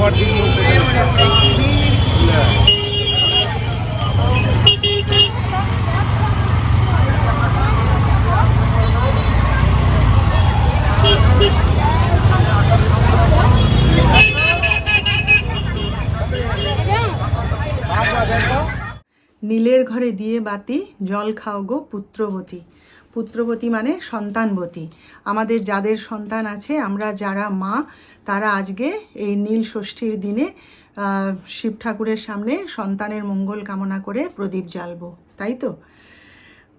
নীলের ঘরে দিয়ে বাতি, জল খাও গো পুত্রবতী। পুত্রবতী মানে সন্তানবতী। আমাদের যাদের সন্তান আছে, আমরা যারা মা, তারা আজকে এই নীল ষষ্ঠীর দিনে শিব ঠাকুরের সামনে সন্তানের মঙ্গল কামনা করে প্রদীপ জ্বালবো, তাই তো?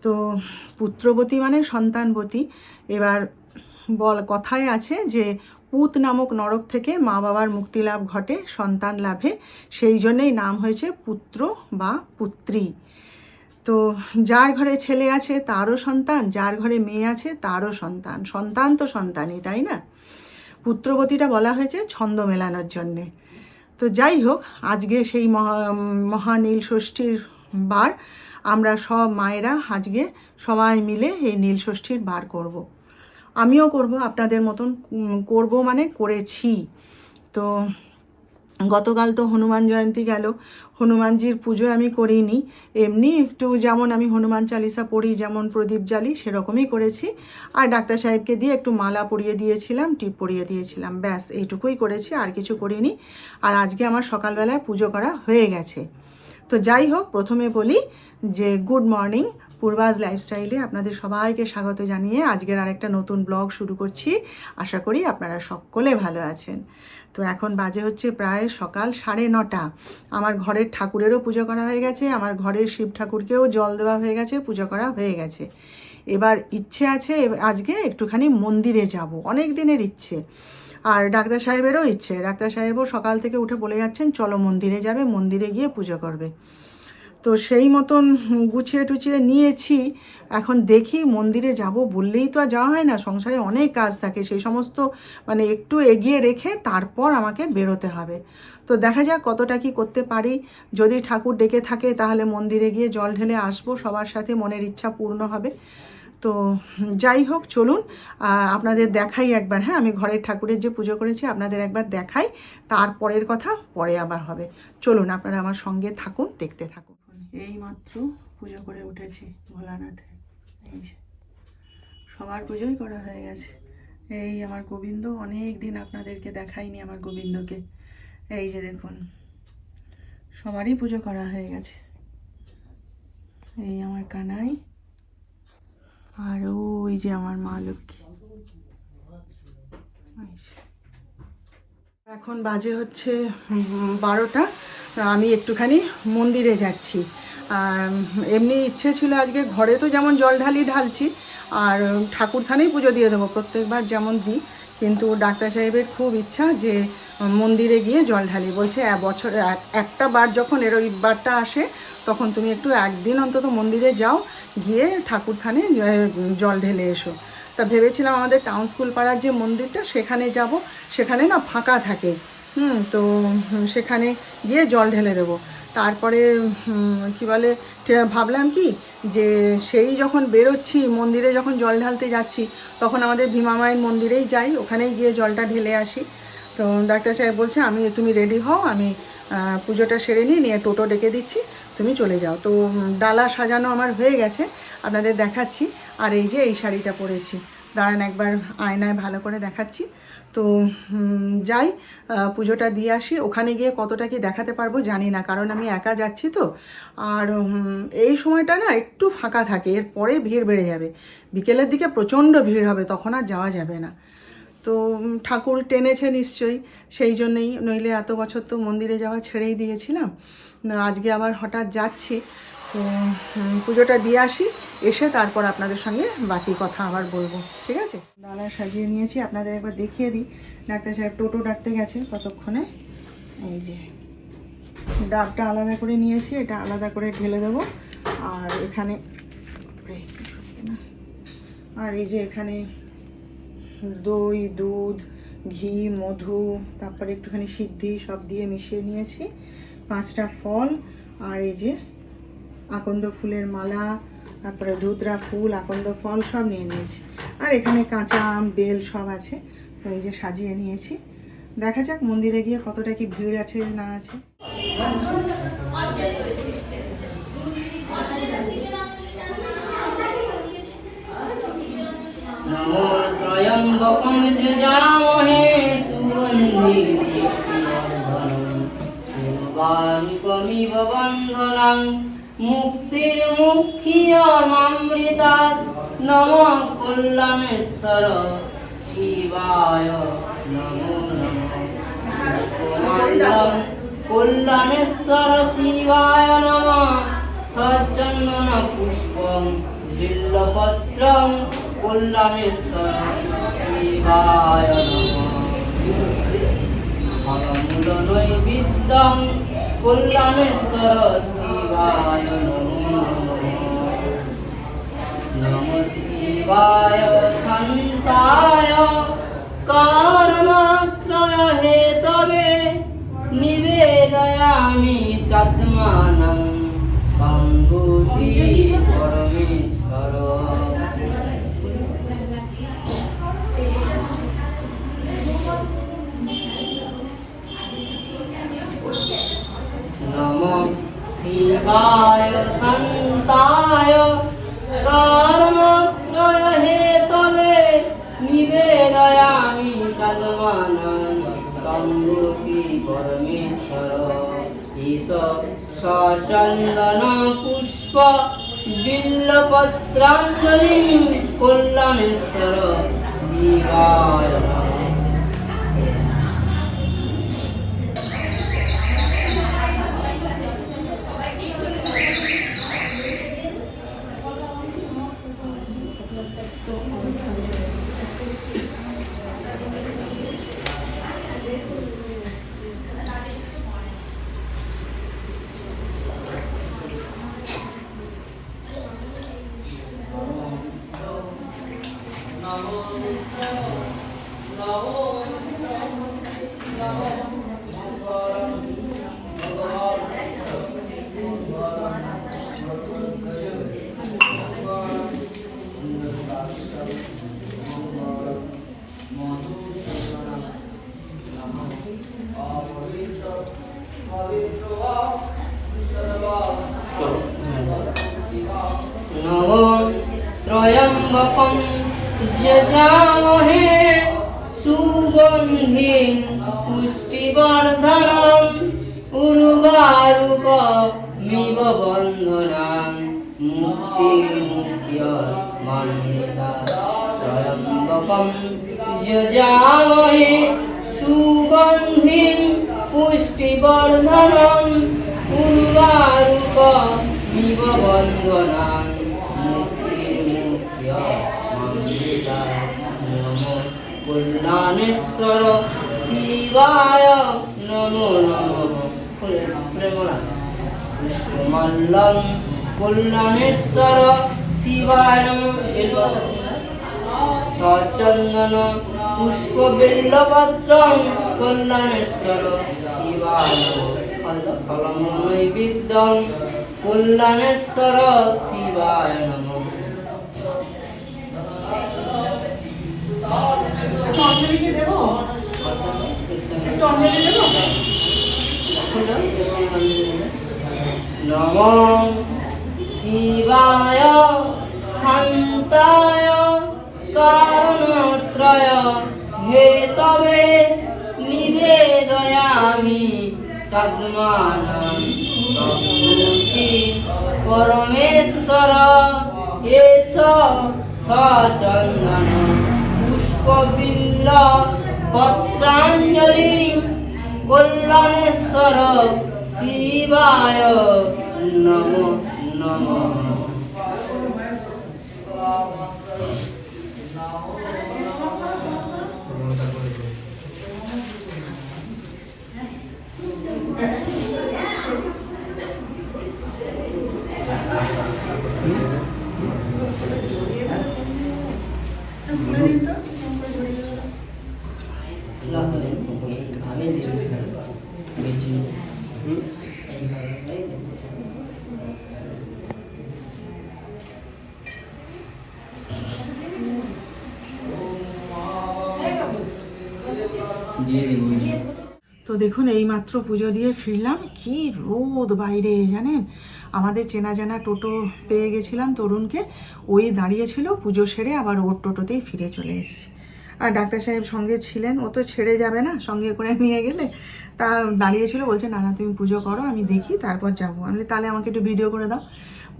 তো পুত্রবতী মানে সন্তানবতী। এবার কথায় আছে যে পুত নামক নরক থেকে মা বাবার মুক্তি লাভ ঘটে সন্তান লাভে, সেই জন্যেই নাম হয়েছে পুত্র বা পুত্রী। তো যার ঘরে ছেলে আছে তারও সন্তান, যার ঘরে মেয়ে আছে তারও সন্তান। সন্তান তো সন্তানই, তাই না? পুত্রবতীটা বলা হয়েছে ছন্দ মেলানোর জন্যে। তো যাই হোক, আজকে সেই মহানীল ষষ্ঠীর বার, আমরা সব মায়েরা আজকে সবাই মিলে এই নীল ষষ্ঠীর বার করব। আমিও করব, আপনাদের মতন করব, মানে করেছি। তো গতকাল তো হনুমান জয়ন্তী গেল, হনুমানজির পুজো আমি করিনি, এমনি একটু যেমন আমি হনুমান চালিসা পড়ি, যেমন প্রদীপ জ্বালি, সেরকমই করেছি। আর ডাক্তার সাহেবকে দিয়ে একটু মালা পরিয়ে দিয়েছিলাম, টিপ পরিয়ে দিয়েছিলাম, ব্যাস এইটুকুই করেছি, আর কিছু করিনি। আর আজকে আমার সকালবেলায় পুজো করা হয়ে গেছে। তো যাই হোক, প্রথমে বলি যে গুড মর্নিং, পূর্বাজ লাইফস্টাইলে আপনাদের সবাইকে স্বাগত জানিয়ে আজকের আরেকটা নতুন ব্লগ শুরু করছি। আশা করি আপনারা সকলে ভালো আছেন। তো এখন বাজে হচ্ছে প্রায় সকাল 9:30। আমার ঘরের ঠাকুরেরও পুজো করা হয়ে গেছে, আমার ঘরের শিব ঠাকুরকেও জল দেওয়া হয়ে গেছে, পুজো করা হয়ে গেছে। এবার ইচ্ছে আছে আজকে একটুখানি মন্দিরে যাব, অনেক দিনের ইচ্ছে। আর ডাক্তার সাহেবেরও ইচ্ছে, ডাক্তার সাহেবও সকাল থেকে উঠে বলে যাচ্ছেন চলো মন্দিরে যাবে, মন্দিরে গিয়ে পুজো করবে। তো সেই মতন গুছিয়ে টুচিয়ে নিয়েছি। এখন দেখি মন্দিরে যাব বললেই তো আর যাওয়া হয় না, সংসারে অনেক কাজ থাকে, সেই সমস্ত মানে একটু এগিয়ে রেখে তারপর আমাকে বেরোতে হবে। তো দেখা যাক কতটা কি করতে পারি। যদি ঠাকুর ডেকে থাকে তাহলে মন্দিরে গিয়ে জল ঢেলে আসবো, সবার সাথে মনের ইচ্ছা পূর্ণ হবে। তো যাই হোক, চলুন আপনাদের দেখাই একবার। হ্যাঁ, আমি ঘরের ঠাকুরের যে পুজো করেছি আপনাদের একবার দেখাই, তারপরের কথা পরে আবার হবে। চলুন আপনারা আমার সঙ্গে থাকুন, দেখতে থাকুন। এই মাত্র পুজো করে উঠেছি ভোলানাথে, এই যে সবার পুজোই করা হয়ে গেছে। এই আমার গোবিন্দ, অনেক দিন আপনাদেরকে দেখাইনি আমার গোবিন্দকে। এই যে দেখুন, সবারই পুজো করা হয়ে গেছে। এই আমার কানাই, আর ওই যে আমার মা লক্ষ্মী। এখন বাজে হচ্ছে 12টা। আমি একটুখানি মন্দিরে যাচ্ছি। এমনি ইচ্ছে ছিল আজকে ঘরে তো যেমন জল ঢালছি, আর ঠাকুর থানেই পুজো দিয়ে দেবো প্রত্যেকবার যেমন দিই, কিন্তু ডাক্তার সাহেবের খুব ইচ্ছা যে মন্দিরে গিয়ে জল ঢালি। বলছে বছরে একটা বার যখন এর ওই বারটা আসে, তখন তুমি একটু একদিন অন্তত মন্দিরে যাও, গিয়ে ঠাকুর থানে জল ঢেলে এসো। তা ভেবেছিলাম আমাদের টাউন স্কুল পাড়ার যে মন্দিরটা সেখানে যাব, সেখানে না ফাঁকা থাকে, তো সেখানে গিয়ে জল ঢেলে দেবো। তারপরে কি বলে, ভাবলাম কি যে সেই যখন বেরোচ্ছি মন্দিরে, যখন জল ঢালতে যাচ্ছি, তখন আমাদের ভীমা মায়ের মন্দিরেই যাই, ওখানেই গিয়ে জলটা ঢেলে আসি। তো ডাক্তার সাহেব বলছে তুমি রেডি হও, আমি পুজোটা সেরে নিয়ে টোটো ডেকে দিচ্ছি, তুমি চলে যাও। তো ডালা সাজানো আমার হয়ে গেছে, আপনাদের দেখাচ্ছি। আর এই যে এই শাড়িটা পরেছি, দাঁড়ান একবার আয়নায় ভালো করে দেখাচ্ছি। তো যাই, পুজোটা দিয়ে আসি। ওখানে গিয়ে কতটা কি দেখাতে পারবো জানি না, কারণ আমি একা যাচ্ছি তো। আর এই সময়টা না একটু ফাঁকা থাকে, এরপরে ভিড় বেড়ে যাবে, বিকেলের দিকে প্রচণ্ড ভিড় হবে, তখন আর যাওয়া যাবে না। তো ঠাকুর টেনেছে নিশ্চয়ই, সেই জন্যেই, নইলে এত বছর তো মন্দিরে যাওয়া ছেড়েই দিয়েছিলাম। আজকে আবার হঠাৎ যাচ্ছি। তো পুজোটা দিয়ে আসি, এসে তারপর আপনাদের সঙ্গে বাকি কথা আবার বলবো, ঠিক আছে? ডালা সাজিয়ে নিয়েছি, আপনাদের একবার দেখিয়ে দিই। ডাক্তার সাহেব টোটো ডাকতে গেছে ততক্ষণে। এই যে ডাবটা আলাদা করে নিয়েছি, এটা আলাদা করে ঢেলে দেবো। আর এখানে এই যে এখানে দই, দুধ, ঘি, মধু, তারপরে একটুখানি সিদ্ধি সব দিয়ে মিশিয়ে নিয়েছি। 5টা ফল, আর এই যে আকন্দ ফুলের মালা, তারপরে ধুতরা ফুল, আকন্দ ফল সব নিয়ে নিয়েছি। আর এখানে কাঁচা আম, বেল সব আছে। তো এই যে সাজিয়ে নিয়েছি। দেখা যাক মন্দিরে গিয়ে কতটা কি ভিড় আছে না আছে। नमो त्र्यम्बकं यजामहे सुगन्धिं पुष्टिवर्धनम् उर्वारुकमिव बन्धनं मुक्तिर्मुख्यममृतात् नमः कल्याणेश्वर शिवाय नमो नमः पुष्पमाल्यं कल्याणेश्वर शिवाय नमः सच्चन्दन पुष्पं बिल्वपत्रं कल्याणेश्वर शिवाय नमः फलमूलनैवेद्यं कल्याणेश्वर शिवाय नमो नमः शिवाय शान्ताय कारणत्रय हेतवे निवेदयामि चात्मानं गङ्गोत्री परमेश्वर नमः शिवाय शान्ताय कर्मत्रय हेतवे निवेदयामि चात्मानं गङ्गोत्री परमेश्वर ईश सचन्दन पुष्प बिल्वपत्राञ्जलिं कल्याणेश्वर शिवाय नमः नमो त्र्यम्बकं यजामहे सुगन्धिं पुष्टिवर्धनम् उर्वारुकमिव बन्धनं मुक्तिर्मुख्यममृतात् त्र्यम्बकं यजामहे सुगन्धिं पुष्टिवर्धनम् उर्वारुकमिव बन्धनं मुक्तिर्मुख्यममृतात् नमो कल्याणेश्वर शिवाय नमो नमः प्रेमनाथ पुष्पमाल्यं कल्याणेश्वर शिवाय नमः सचन्दन पुष्प बिल्वपत्रं कल्याणेश्वर शिवाय नमः फलमूलनैवेद्यं कल्याणेश्वर शिवाय नमः नमो शिवाय शान्ताय कारणत्रय हेतवे निवेदयामि चात्मानं गङ्गोत्री परमेश्वर एष सचन्दन पुष्पबिल्वपत्राञ्जलिं कल्याणेश्वर शिवाय नमो नमः দিয়ে দেবো। তো দেখুন এইমাত্র পুজো দিয়ে ফিরলাম, কি রোদ বাইরে জানেন। আমাদের চেনা জানা টোটো পেয়ে গেছিলাম তরুণকে, ওই দাঁড়িয়েছিল, পুজো সেরে আবার ওর টোটোতেই ফিরে চলে এসেছি। আর ডাক্তার সাহেব সঙ্গে ছিলেন, ও তো ছেড়ে যাবে না, সঙ্গে করে নিয়ে গেলে তা দাঁড়িয়েছিল, বলছে না না তুমি পুজো করো, আমি দেখি তারপর যাবো। আমি বলি, তাহলে আমাকে একটু ভিডিও করে দাও,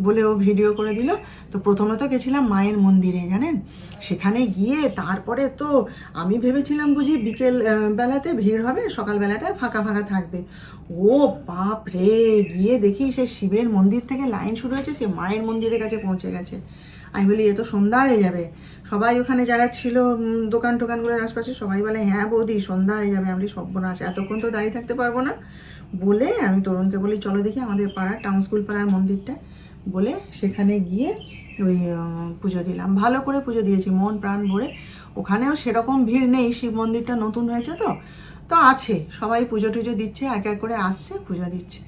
বলে ও ভিডিও করে দিল। তো প্রথমে তো গেছিলাম মায়ের মন্দিরে জানেন, সেখানে গিয়ে তারপরে তো আমি ভেবেছিলাম বুঝি বিকেল বেলাতে ভিড় হবে, সকালবেলাটায় ফাঁকা ফাঁকা থাকবে। ও বাপ রে, গিয়ে দেখি সে শিবের মন্দির থেকে লাইন শুরু হয়েছে, সে মায়ের মন্দিরের কাছে পৌঁছে গেছে। আমি বলি এ তো সন্ধ্যা হয়ে যাবে। সবাই ওখানে যারা ছিল দোকান টোকানগুলোর আশপাশে সবাই বলে হ্যাঁ বৌদি সন্ধ্যা হয়ে যাবে। আমি সর্বনাশ, এতক্ষণ তো দাঁড়িয়ে থাকতে পারবো না। বলে আমি তরুণকে বলি চলো দেখি আমাদের পাড়ার টাউন স্কুল পাড়ার মন্দিরটা, বলে সেখানে গিয়ে ওই পুজো দিলাম। ভালো করে পুজো দিয়েছি মন প্রাণ ভরে। ওখানেও সেরকম ভিড় নেই, শিব মন্দিরটা নতুন হয়েছে তো তো আছে, সবাই পুজো টুজো দিচ্ছে, এক এক করে আসছে পুজো দিচ্ছে।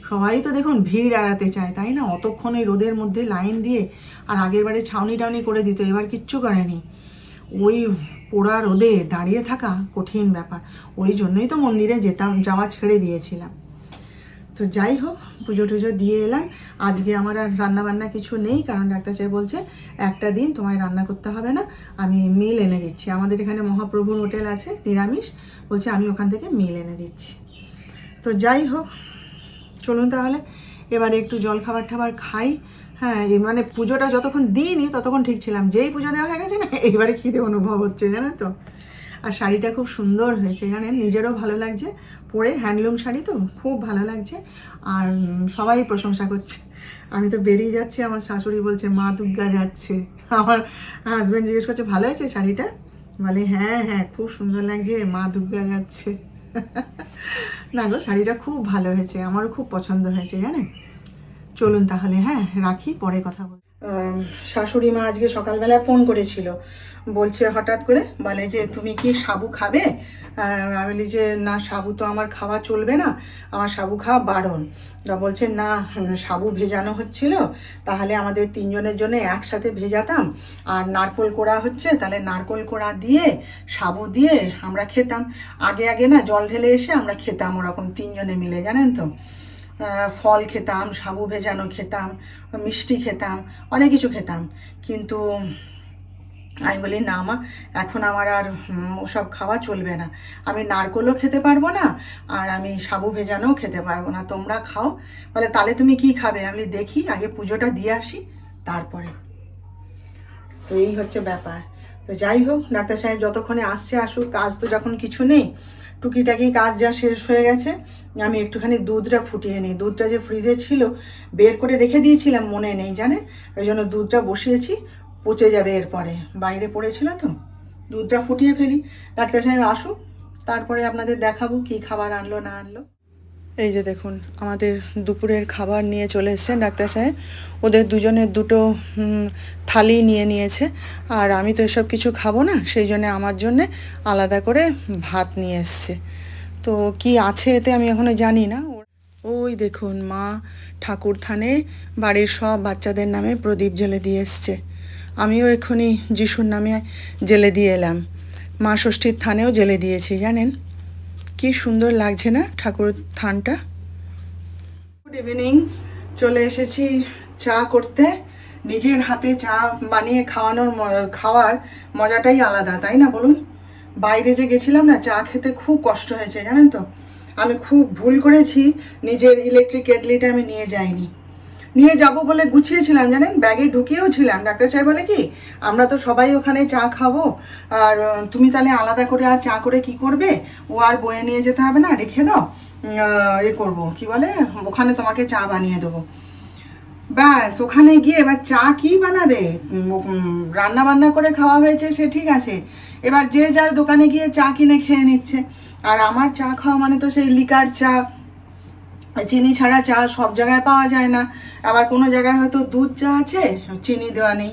সবাই তো দেখুন ভিড় এড়াতে চায় তাই না, অতক্ষণ এই রোদের মধ্যে লাইন দিয়ে। আর আগের বারে ছাউনি টাউনি করে দিত, এবার কিচ্ছু করেনি। ওই পোড়া রোদে দাঁড়িয়ে থাকা কঠিন ব্যাপার, ওই জন্যই তো মন্দিরে যাওয়া ছেড়ে দিয়েছিলাম। তো যাই হোক, পুজো টুজো দিয়ে এলাম। আজকে আমার আর রান্নাবান্না কিছু নেই, কারণ ডাক্তার সাহেব বলছে একটা দিন তোমায় রান্না করতে হবে না, আমি মিল এনে দিচ্ছি। আমাদের এখানে মহাপ্রভুর হোটেল আছে নিরামিষ, বলছে আমি ওখান থেকে মিল এনে দিচ্ছি। তো যাই হোক, চলুন তাহলে এবারে একটু জল খাবার টাবার খাই। হ্যাঁ, মানে পুজোটা যতক্ষণ দিইনি ততক্ষণ ঠিক ছিলাম, যেই পুজো দেওয়া হয়ে গেছে না, এইবারে খিদে অনুভব হচ্ছে জানো তো। আর শাড়িটা খুব সুন্দর হয়েছে জানেন, নিজেরও ভালো লাগছে পরে, হ্যান্ডলুম শাড়ি তো খুব ভালো লাগছে। আর সবাই প্রশংসা করছে। আমি তো বেরিয়ে যাচ্ছি, আমার শাশুড়ি বলছে মা দুর্গা যাচ্ছে। আমার হাজব্যান্ড জিজ্ঞেস করছে ভালো হয়েছে শাড়িটা, বলে হ্যাঁ হ্যাঁ খুব সুন্দর লাগছে, মা দুর্গা যাচ্ছে। না গো, শাড়িটা খুব ভালো হয়েছে, আমারও খুব পছন্দ হয়েছে জানেন। চলুন তাহলে, হ্যাঁ রাখি, পরে কথা বল। শাশুড়ি মা আজকে সকালবেলা ফোন করেছিল, বলছে হঠাৎ করে, বলে যে তুমি কি সাবু খাবে? আমি বলি যে না, সাবু তো আমার খাওয়া চলবে না, আমার সাবু খাওয়া বারণ। তা বলছে না, সাবু ভেজানো হচ্ছিল, তাহলে আমাদের তিনজনের জন্য একসাথে ভেজাতাম, আর নারকোল কোড়া হচ্ছে, তাহলে নারকোল কোড়া দিয়ে সাবু দিয়ে আমরা খেতাম। আগে আগে না জল ঢেলে এসে আমরা খেতাম ওরকম তিনজনে মিলে জানেন তো। ফল খেতাম, সাবু ভেজানো খেতাম, মিষ্টি খেতাম, অনেক কিছু খেতাম। কিন্তু আমি বলি না মা, এখন আমার আর ওসব খাওয়া চলবে না, আমি নারকোলও খেতে পারবো না, আর আমি সাবু ভেজানোও খেতে পারবো না, তোমরা খাও। বলে তাহলে তুমি কি খাবে? আমি দেখি আগে পুজোটা দিয়ে আসি তারপরে। তো এই হচ্ছে ব্যাপার। তো যাই হোক, ডাক্তার সাহেব যতক্ষণে আসছে আসুক, কাজ তো যখন কিছু নেই, টুকিটাকি কাজ যা শেষ হয়ে গেছে, আমি একটুখানি দুধটা ফুটিয়ে নিই। দুধটা যে ফ্রিজে ছিল বের করে রেখে দিয়েছিলাম, মনে নেই জানে, ওই জন্য দুধটা বসিয়েছি, পচে যাবে এরপরে, বাইরে পড়েছিল তো। দুধটা ফুটিয়ে ফেলি, ডাক্তার সাহেব আসুক, তারপরে আপনাদের দেখাবো কি খাবার আনলো না আনলো। এই যে দেখুন, আমাদের দুপুরের খাবার নিয়ে চলে এসেছেন ডাক্তার সাহেব। ওদের দুজনের দুটো থালি নিয়ে নিয়েছে, আর আমি তো এসব কিছু খাবো না, সেই জন্যে আমার জন্যে আলাদা করে ভাত নিয়ে এসছে। তো কি আছে এতে আমি এখনও জানি না। ওই দেখুন, মা ঠাকুর থানে বাড়ির সব বাচ্চাদের নামে প্রদীপ জ্বেলে দিয়ে এসছে। আমিও এক্ষুনি যিশুর নামে জ্বেলে দিয়ে এলাম, মা ষষ্ঠীর থানেও জ্বেলে দিয়েছি জানেন। কি সুন্দর লাগছে না ঠাকুর থানটা। গুড ইভিনিং, চলে এসেছি চা করতে। নিজের হাতে চা বানিয়ে খাওয়ার মজাটাই আলাদা তাই না বলুন। বাইরে যে গেছিলাম না, চা খেতে খুব কষ্ট হয়েছে জানেন তো। আমি খুব ভুল করেছি, নিজের ইলেকট্রিক কেটলিটা আমি নিয়ে যাইনি। নিয়ে যাব বলে গুছিয়েছিলাম জানেন, ব্যাগে ঢুকিয়েও ছিলাম। ডাক্তার সাহেব বলে কি, আমরা তো সবাই ওখানে চা খাবো, আর তুমি তাহলে আলাদা করে আর চা করে কি করবে, ও আর বয়ে নিয়ে যেতে হবে না, রেখে দাও, করবো কি বলে, ওখানে তোমাকে চা বানিয়ে দেবো। ব্যাস, ওখানে গিয়ে এবার চা কি বানাবে, রান্না বান্না করে খাওয়া হয়েছে সে ঠিক আছে, এবার যে যার দোকানে গিয়ে চা কিনে খেয়ে নিচ্ছে। আর আমার চা খাওয়া মানে তো সেই লিকার চা, চিনি ছাড়া চা সব জায়গায় পাওয়া যায় না। আবার কোনো জায়গায় হয়তো দুধ চা আছে, চিনি দেওয়া নেই,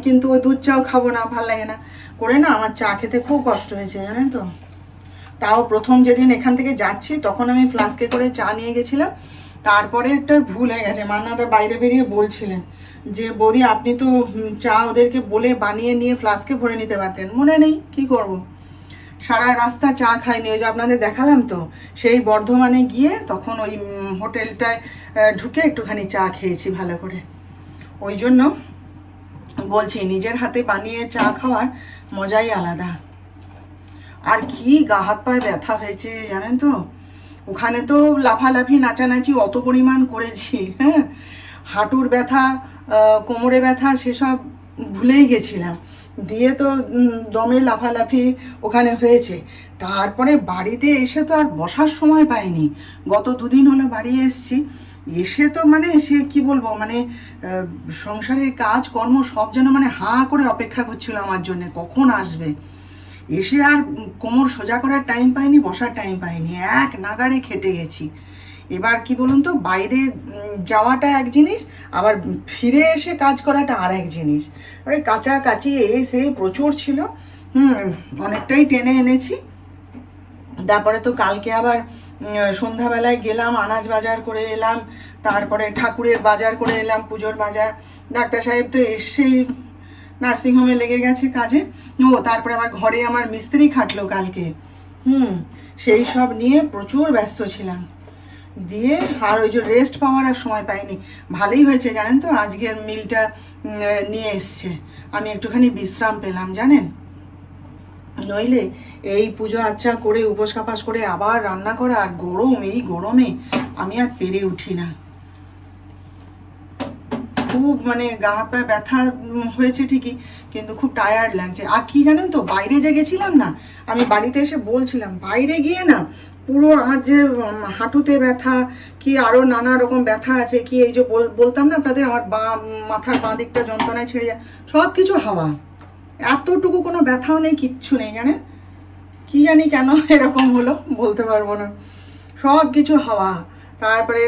কিন্তু ওই দুধ চাও খাবো না, ভাল লাগে না করে না। আমার চা খেতে খুব কষ্ট হয়েছে জানেন তো। তাও প্রথম যেদিন এখান থেকে যাচ্ছি তখন আমি ফ্লাস্কে করে চা নিয়ে গেছিলাম, তারপরে একটা ভুল হয়ে গেছে। মান্নাদা বাইরে বেরিয়ে বলছিলেন যে বৌদি আপনি তো চা ওদেরকে বলে বানিয়ে নিয়ে ফ্লাস্কে ভরে নিতে পারতেন, মনে নেই, কি করব। সারা রাস্তা চা খাইনি, ওই যে আপনাদের দেখালাম তো, সেই বর্ধমানে গিয়ে তখন ওই হোটেলটায় ঢুকে একটুখানি চা খেয়েছি ভালো করে। ওই জন্য বলছি নিজের হাতে বানিয়ে চা খাওয়ার মজাই আলাদা। আর কি গা হাত পায়ে ব্যথা হয়েছে জানেন তো, ওখানে তো লাফালাফি নাচানাচি অত পরিমাণ করেছি, হ্যাঁ, হাঁটুর ব্যথা, কোমরে ব্যথা সেসব ভুলেই গেছিলাম। দিয়ে তো দমে লাফালাফি ওখানে হয়েছে। তারপরে বাড়িতে এসে তো আর বসার সময় পাইনি। গত 2 দিন হলো বাড়ি এসেছি, এসে তো মানে সে কি বলবো, মানে সংসারের কাজ কর্ম সব যেন মানে হাঁ করে অপেক্ষা করছিল আমার জন্যে কখন আসবে। এসে আর কোমর সোজা করার টাইম পাইনি, বসার টাইম পাইনি, এক নাগাড়ে খেটে গেছি। এবার কি বলুন তো, বাইরে যাওয়াটা এক জিনিস, আবার ফিরে এসে কাজ করাটা আর এক জিনিস। এবারে কাচাকাচি এসে প্রচুর ছিল, অনেকটাই টেনে এনেছি। তারপরে তো কালকে আবার সন্ধ্যাবেলায় গেলাম, আনাজ বাজার করে এলাম, তারপরে ঠাকুরের বাজার করে এলাম, পুজোর বাজার। ডাক্তার সাহেব তো এসেই নার্সিংহোমে লেগে গেছে কাজে। তারপরে আবার ঘরে আমার মিস্ত্রি খাটলো কালকে, সেই সব নিয়ে প্রচুর ব্যস্ত ছিলাম। দিয়ে আর ওই যে রেস্ট পাওয়ার আর সময় পাইনি। ভালোই হয়েছে জানেন তো, আজকের মিলটা নিয়ে এসছে, আমি একটুখানি বিশ্রাম পেলাম জানেন। নইলে এই পুজো আচ্চা করে উপোস কাপাস করে আবার রান্না করা, আর গরম, এই গরমে আমি আর পেরে উঠি না। খুব মানে গা হাত পায়ে ব্যথা হয়েছে ঠিকই, কিন্তু খুব টায়ার্ড লাগছে। আর কি জানেন তো, বাইরে যে গেছিলাম না, আমি বাড়িতে এসে বলছিলাম, বাইরে গিয়ে না পুরো আমার যে হাঁটুতে ব্যথা, কি আরও নানা রকম ব্যথা আছে, কি এই যে বলতাম না আপনাদের, আমার মাথার বাঁ দিকটা যন্ত্রণায় ছেড়ে যায়, সব কিছু হাওয়া। এতটুকু কোনো ব্যথাও নেই, কিচ্ছু নেই জানেন। কি জানি কেন এরকম হলো, বলতে পারবো না, সব কিছু হাওয়া। তারপরে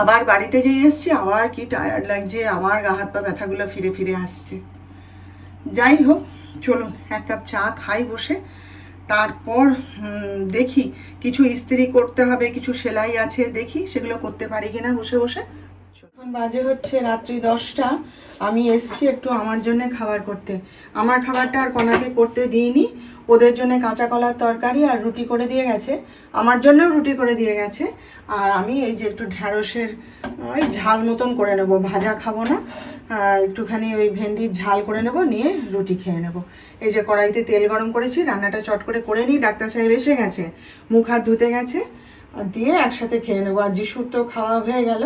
আবার বাড়িতে যেই এসছি, আবার কি টায়ার্ড লাগছে, আমার গা হাত পা ব্যথাগুলো ফিরে ফিরে আসছে। যাই হোক, চলুন 1 কাপ চা খাই বসে, তারপর দেখি কিছু ইস্ত্রি করতে হবে, কিছু সেলাই আছে, দেখি সেগুলো করতে পারি কিনা বসে বসে। এখন বাজে হচ্ছে রাত্রি 10টা। আমি এসছি একটু আমার জন্য খাবার করতে। আমার খাবারটা আর কনাকে করতে দিইনি, ওদের জন্য কাঁচা কলার তরকারি আর রুটি করে দিয়ে গেছে, আমার জন্যও রুটি করে দিয়ে গেছে। আর আমি এই যে একটু ঢ্যাঁড়সের ওই ঝাল মতন করে নেব, ভাজা খাবো না, একটুখানি ওই ভেন্ডির ঝাল করে নেব, নিয়ে রুটি খেয়ে নেব। এই যে কড়াইতে তেল গরম করেছি, রান্নাটা চট করে নিই। ডাক্তার সাহেব এসে গেছে, মুখ হাত ধুতে গেছে, দিয়ে একসাথে খেয়ে নেবো। আর যিশুর তো খাওয়া হয়ে গেল।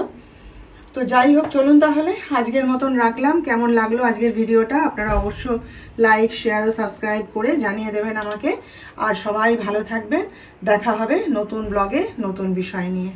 তো যাই হোক, চলুন তাহলে আজকের মতন রাখলাম। কেমন লাগলো আজকের ভিডিওটা আপনারা অবশ্য লাইক, শেয়ার ও সাবস্ক্রাইব করে জানিয়ে দেবেন আমাকে। আর সবাই ভালো থাকবেন, দেখা হবে নতুন ব্লগে নতুন বিষয় নিয়ে।